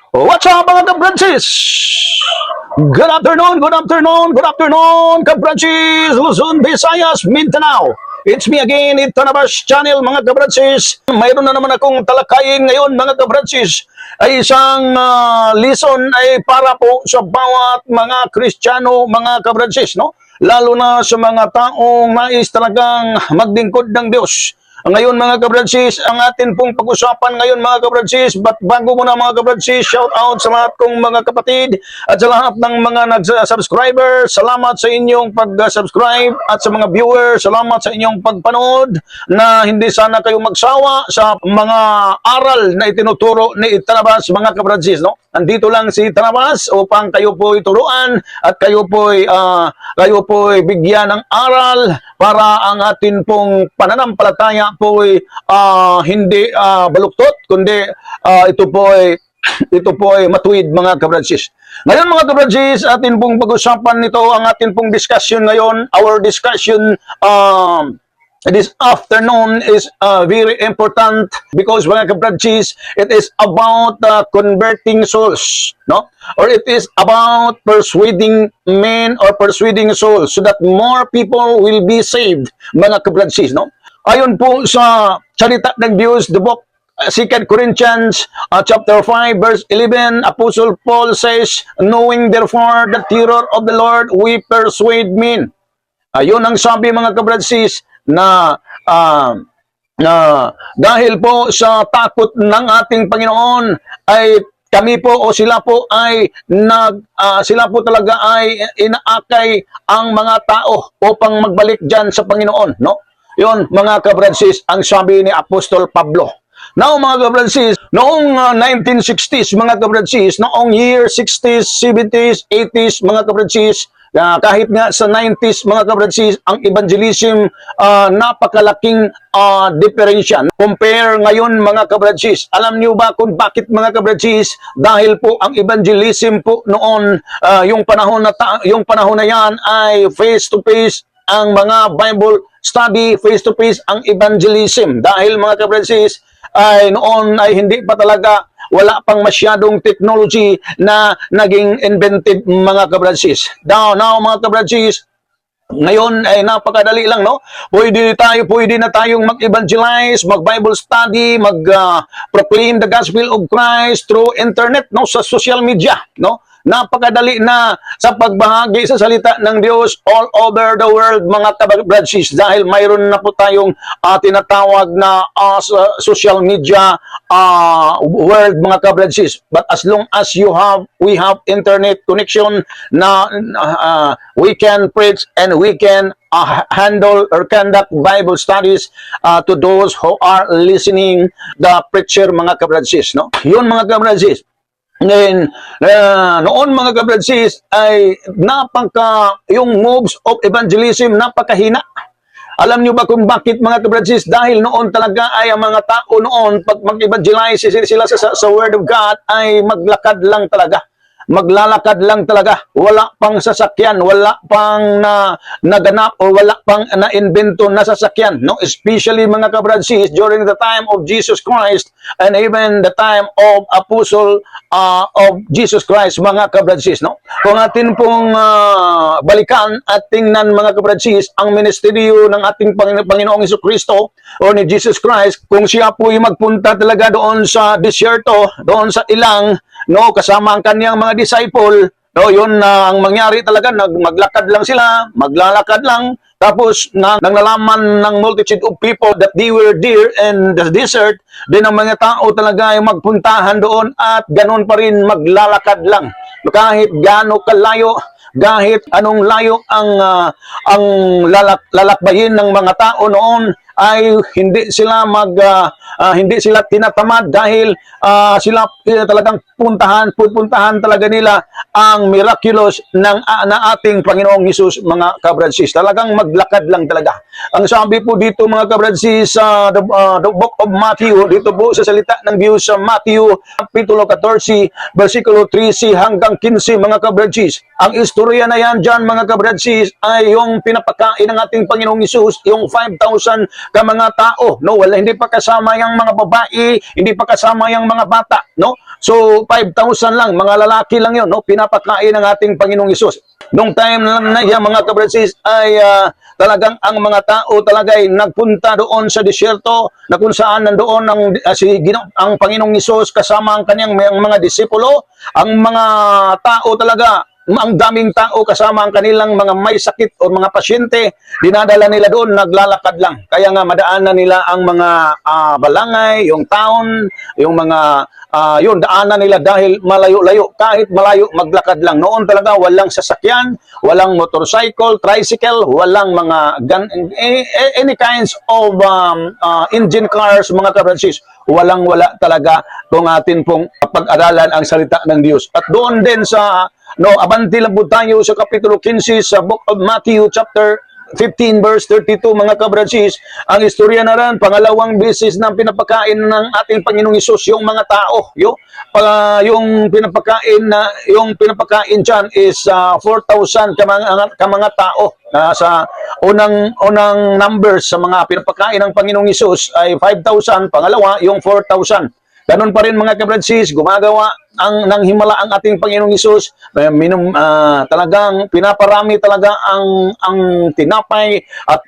What's up mga ka-Francis? Good afternoon, good afternoon, good afternoon ka-Francis, Luzon, Visayas, Mindanao. It's me again, ito na Bas Channel mga ka-Francis. Mayroon na naman akong talakayin ngayon mga ka-Francis. Ay isang lesson ay para po sa bawat mga Kristiyano mga ka-Francis, no? Lalo na sa mga taong nais talagang maglingkod ng Diyos. Ngayon mga ka-Francis, ang atin pong pag-usapan ngayon mga ka-Francis, but bago muna mga ka-Francis, shout out sa lahat kong mga kapatid at sa lahat ng mga nag-subscriber. Salamat sa inyong pag-subscribe at sa mga viewers, salamat sa inyong pagpanood na hindi sana kayo magsawa sa mga aral na itinuturo ni Itanabas mga ka-Francis, no? Andito lang si Itanabas upang kayo po ituruan at kayo po bigyan ng aral para ang atin pong pananampalataya po ay hindi baluktot, kundi ito po ay matuwid mga ka-Francis. Ngayon mga ka-Francis, atin pong pag-usapan nito, ang atin pong discussion ngayon, our discussion this afternoon is very important because mga ka-Francis, it is about converting souls, no? Or it is about persuading men or persuading souls so that more people will be saved, mga ka-Francis, no? Ayon po sa salita ng Diyos, the book 2 Corinthians chapter 5 verse 11, Apostle Paul says, knowing therefore the terror of the Lord, we persuade men. Ayun ang sabi mga ka-Francis na dahil po sa takot ng ating Panginoon ay kami po o sila po talaga ay inaakay ang mga tao upang magbalik diyan sa Panginoon, no? Yun mga ka-Francis ang sabi ni Apostol Pablo. Now mga ka-Francis, noong 1960s mga ka-Francis, noong year 60s, 70s, 80s mga ka-Francis, kahit nga sa 90s mga ka-Francis, ang evangelism napakalaking diferensya. Compare ngayon mga ka-Francis. Alam niyo ba kung bakit mga ka-Francis? Dahil po ang evangelism po noon, yung panahon na yan ay face to face ang mga Bible study, face to face ang evangelism. Dahil mga ka-Francis, ay noon ay hindi pa talaga, wala pang masyadong technology na naging invented mga ka-Francis. Now mga ka-Francis, ngayon ay napakadali lang, no? Pwede na tayong mag-evangelize, mag-Bible study, mag-proclaim the gospel of Christ through internet, no? Sa social media, no? Napakadali na sa pagbahagi sa salita ng Diyos all over the world mga ka-Francis, dahil mayroon na po tayong tinatawag na social media world mga ka-Francis. But as long as we have internet connection na we can preach and we can handle or conduct Bible studies to those who are listening the preacher mga ka-Francis, no? Yun mga ka-Francis. Then, noon mga ka-Francis ay yung moves of evangelism napakahina. Alam niyo ba kung bakit mga ka-Francis? Dahil noon talaga ay ang mga tao noon, pag mag-evangelize sila sa Word of God, ay maglalakad lang talaga. Wala pang sasakyan, wala pang naganap o wala pang na-invento na sasakyan, no? Especially mga ka-Francis during the time of Jesus Christ and even the time of Apostle of Jesus Christ mga ka-Francis, no? Kung atin pong balikan at tingnan mga ka-Francis ang ministeryo ng ating Panginoong Jesucristo o ni Jesus Christ, kung siya po ay magpunta talaga doon sa desierto, doon sa ilang, no, kasama ang kaniyang mga disciple, no, yun ang mangyari talaga, maglalakad lang, tapos nang nalaman ng multitude of people that they were there in the desert, din ang mga tao talaga ay magpuntahan doon at ganun pa rin maglalakad lang. Kahit gaano kalayo, kahit anong layo ang lalakbayin ng mga tao noon, ay hindi sila tinatamad dahil sila talagang pupuntahan talaga nila ang miraculous na ating Panginoong Hesus mga ka-Francis. Talagang maglakad lang talaga. Ang sabi po dito mga ka-Francis sa the book of Matthew, dito po sa salita ng Diyos sa Matthew kapitulo 14 versikulo 13 hanggang 15 mga ka-Francis. Ang istorya na yan dyan mga ka-Francis ay yung pinapakain ng ating Panginoong Hesus, yung 5,000 ka mga tao, no? Wala, hindi pa kasama yung mga babae, hindi pa kasama yung mga bata, no? So 5,000 lang, mga lalaki lang 'yon, no? Pinapakain ng ating Panginoong Hesus. Nung time lang na yan, mga kabradsis, ay talagang ang mga tao talaga ay nagpunta doon sa disyerto na kung saan nandoon ang Panginoong Hesus kasama ang kanyang mga disipulo. Ang mga tao talaga, ang daming tao kasama ang kanilang mga may sakit o mga pasyente, dinadala nila doon, naglalakad lang. Kaya nga madaanan nila ang mga balangay, yung town, yung mga yun, daanan nila dahil malayo-layo. Kahit malayo, maglakad lang. Noon talaga walang sasakyan, walang motorcycle, tricycle, walang mga any kinds of engine cars, mga kabransis. Walang-wala talaga kung atin pong pag-aralan ang salita ng Diyos. At doon din sa abanti lang po tayo sa Kapitulo 15 sa Book of Matthew chapter 15 verse 32, mga kabransis. Ang istorya na rin, pangalawang beses na pinapakain ng ating Panginoong Hesus yung mga tao. Yung pinapakain dyan is 4,000 ka mga tao. Sa unang numbers sa mga pinapakain ng Panginoong Hesus ay 5,000, pangalawa yung 4,000. Ganun pa rin, mga kabransis, gumagawa ng himala ang ating Panginoong Hesus. Talagang pinaparami talaga ang tinapay at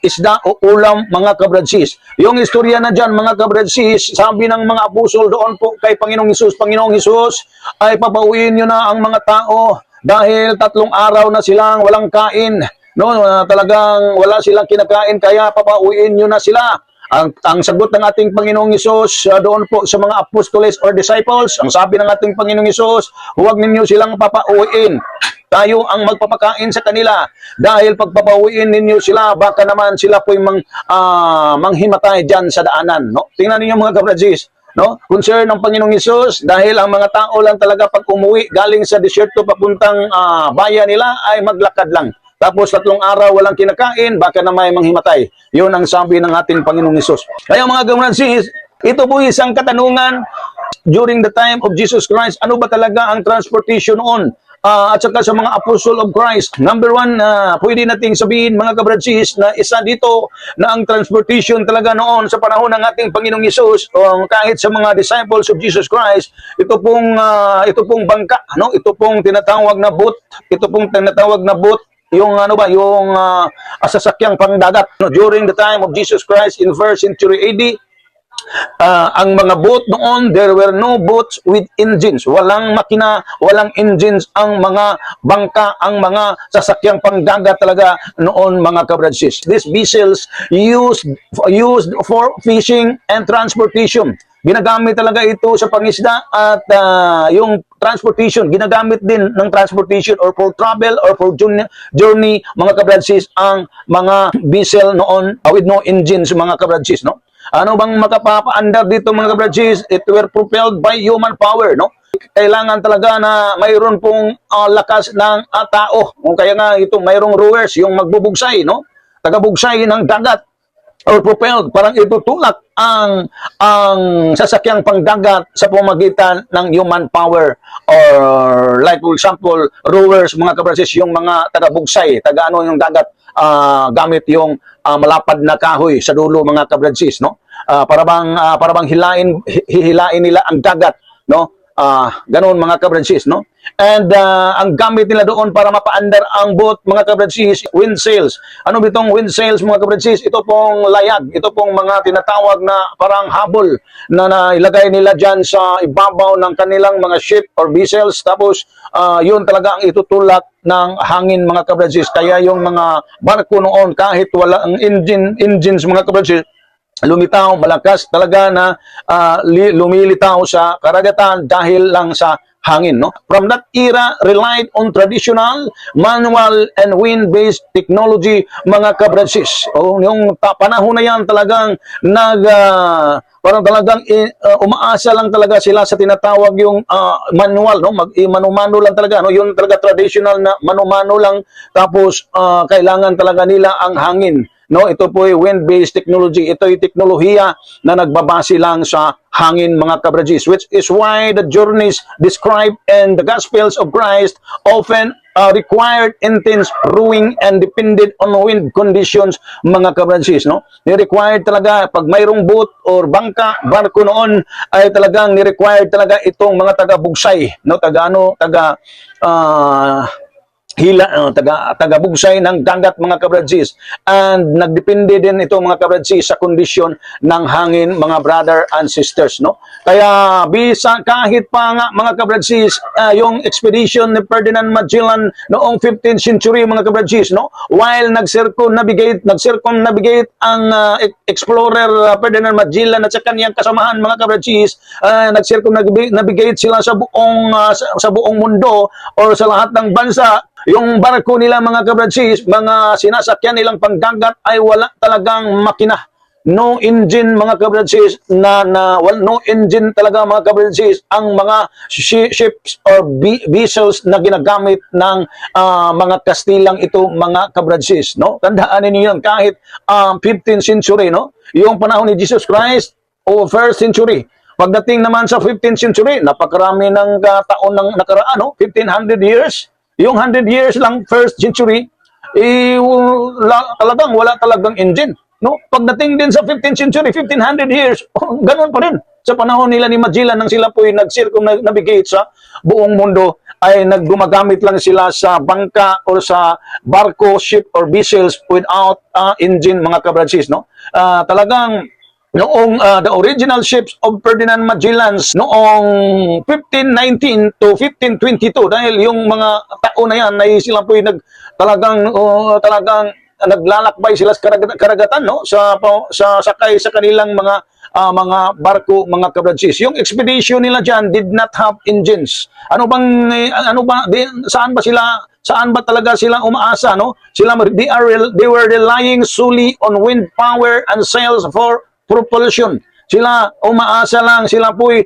isda o ulam, mga kabransis. Yung istorya na dyan, mga kabransis, sabi ng mga apostol doon po kay Panginoong Hesus, Panginoong Hesus, ay papauwiin nyo na ang mga tao dahil 3 araw na silang walang kain. Talagang wala silang kinakain, kaya papauwiin nyo na sila. Ang sagot ng ating Panginoong Hesus doon po sa mga apostoles or disciples, ang sabi ng ating Panginoong Hesus, huwag ninyo silang papauwiin. Tayo ang magpapakain sa kanila. Dahil pagpapauwiin ninyo sila, baka naman sila po'y manghimatay dyan sa daanan. No? Tingnan ninyo, mga kabransis. No? Concern ng Panginoong Hesus, dahil ang mga tao lang talaga pag umuwi galing sa disyerto papuntang bayan nila ay maglakad lang. Tapos 3 araw walang kinakain, baka na may manghimatay. Yun ang sabi ng ating Panginoong Hesus. Kaya, mga kabransis, ito po isang katanungan during the time of Jesus Christ. Ano ba talaga ang transportation noon? At saka sa mga apostle of Christ. Number 1, pwede nating sabihin, mga kabransis, na isa dito na ang transportation talaga noon sa panahon ng ating Panginoong Hesus, kahit sa mga disciples of Jesus Christ, ito pong bangka, no? Ito pong tinatawag na boat, yung sasakyang pangdagat. During the time of Jesus Christ in 1st century AD, ang mga boat noon, there were no boats with engines. Walang makina, walang engines ang mga bangka, ang mga sasakyang pangdagat talaga noon, mga kabransis. These vessels used for fishing and transportation. Ginagamit talaga ito sa pangisda at yung transportation, ginagamit din ng transportation or for travel or for journey, mga kabransis, ang mga vessel noon with no engines, mga kabransis, no? Ano bang makapapaandar dito, mga kabransis? It were propelled by human power, no? Kailangan talaga na mayroon pong lakas ng tao. Kaya nga ito, mayroong rowers, yung magbubugsay, no? Tagabugsay ng dagat or propelled, parang itutulak ang sasakyang pangdagat sa pamamagitan ng human power, or like for example, rowers, mga kabransis, yung mga tagabugsay, yung dagat, gamit yung malapad na kahoy sa dulo, mga kabransis, no? Para bang hihilain nila ang dagat, no? Ganon, mga kabransis, no? And ang gamit nila doon para mapaandar ang boat, mga kabransis, wind sails. Ano bitong wind sails, mga kabransis? Ito pong layag, ito pong mga tinatawag na parang habol na ilagay nila dyan sa ibabaw ng kanilang mga ship or vessels. Tapos yun talaga ang itutulak ng hangin, mga kabransis. Kaya yung mga barko noon, kahit wala ang engines, mga kabransis, lumitaw, malakas talaga na lumilitaw sa karagatan dahil lang sa hangin, no? From that era, relied on traditional, manual, and wind-based technology, mga kabransis. Yung panahon na yan talagang parang talagang umaasa lang talaga sila sa tinatawag yung manual, no? Mano-mano lang talaga, no? Yung talaga traditional na mano-mano lang, tapos kailangan talaga nila ang hangin. No, ito po ay wind-based technology. Ito ay teknolohiya na nagbabase lang sa hangin, mga kabransis, which is why the journeys described in the Gospels of Christ often required intense rowing and depended on wind conditions, mga kabransis, no? Ni-required talaga, pag mayroong boat or bangka, barko noon, ay talagang ni-required talaga itong mga taga-bugsay, no? Taga-bugsay ng dagat, mga kabransis. And nagdepende din ito, mga kabransis, sa kondisyon ng hangin, mga brother and sisters, no? Kaya bisa kahit pa nga, mga kabransis, yung expedition ni Ferdinand Magellan noong 15th century, mga kabransis, no? While nag-circumnavigate ang explorer Ferdinand Magellan at sa kaniyang kasamahan, mga kabransis, nag-circumnavigate sila sa buong mundo or sa lahat ng bansa. Yung barko nila, mga kabransis, mga sinasakyan nilang pangdagat ay wala talagang makina. No engine, mga kabransis, no engine talaga, mga kabransis, ang mga ships or vessels na ginagamit ng mga Kastilang ito, mga kabransis, no? Tandaan niyo yun, kahit 15th century, no? Yung panahon ni Jesus Christ o 1st century. Pagdating naman sa 15th century, napakarami ng taon ng nakaraan, no? 1500 years. Yung 100 years lang, 1st century, talagang wala talagang engine. No? Pagdating din sa 15th century, 1500 years, ganun pa rin. Sa panahon nila ni Magellan, nang sila po'y nag-circumnavigate sa buong mundo, ay naggumagamit lang sila sa bangka or sa barko, ship, or vessels without engine, mga kabransis. No? Talagang noong the original ships of Ferdinand Magellan noong 1519 to 1522, dahil yung mga taon na yan ay sila po'y talagang naglalakbay sila sa karagatan, no? sa sakay sa kanilang mga barko, mga kabransis. Yung expedition nila diyan did not have engines. Saan ba talaga sila umaasa, no? They were relying solely on wind power and sails for propulsion. Sila po'y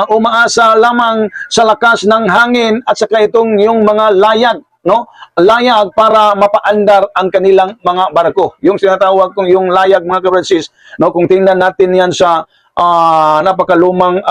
umaasa lamang sa lakas ng hangin at saka yung mga layag, no? Layag para mapaandar ang kanilang mga barko. Yung sinatawag kong yung layag, mga kabransis, no? Kung tingnan natin yan sa napakalumang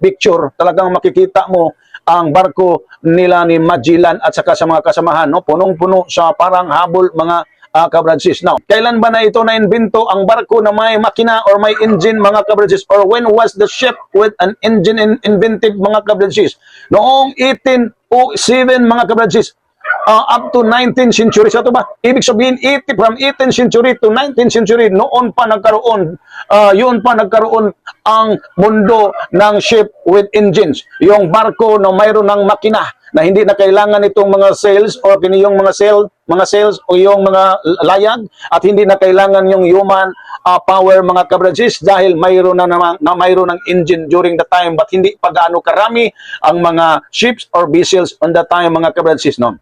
picture, talagang makikita mo ang barko nila ni Magellan at saka sa mga kasamahan, no? Punong-puno sa parang habol, mga kabransis. Now, kailan ba na ito na-invento ang barko na may makina or may engine, mga kabransis? Or when was the ship with an engine invented, mga kabransis? Noong 1807, mga kabransis, up to 19th century. Sa ito ba? Ibig sabihin, from 18th century to 19th century, yun pa nagkaroon ang mundo ng ship with engines. Yung barko na mayroon ng makina, na hindi na kailangan itong mga sails o yung mga sails o yung mga layag, at hindi na kailangan yung human power, mga kabransis, dahil mayroon ng engine during the time, but hindi pa gaano karami ang mga ships or vessels on the time, mga kabransis, no?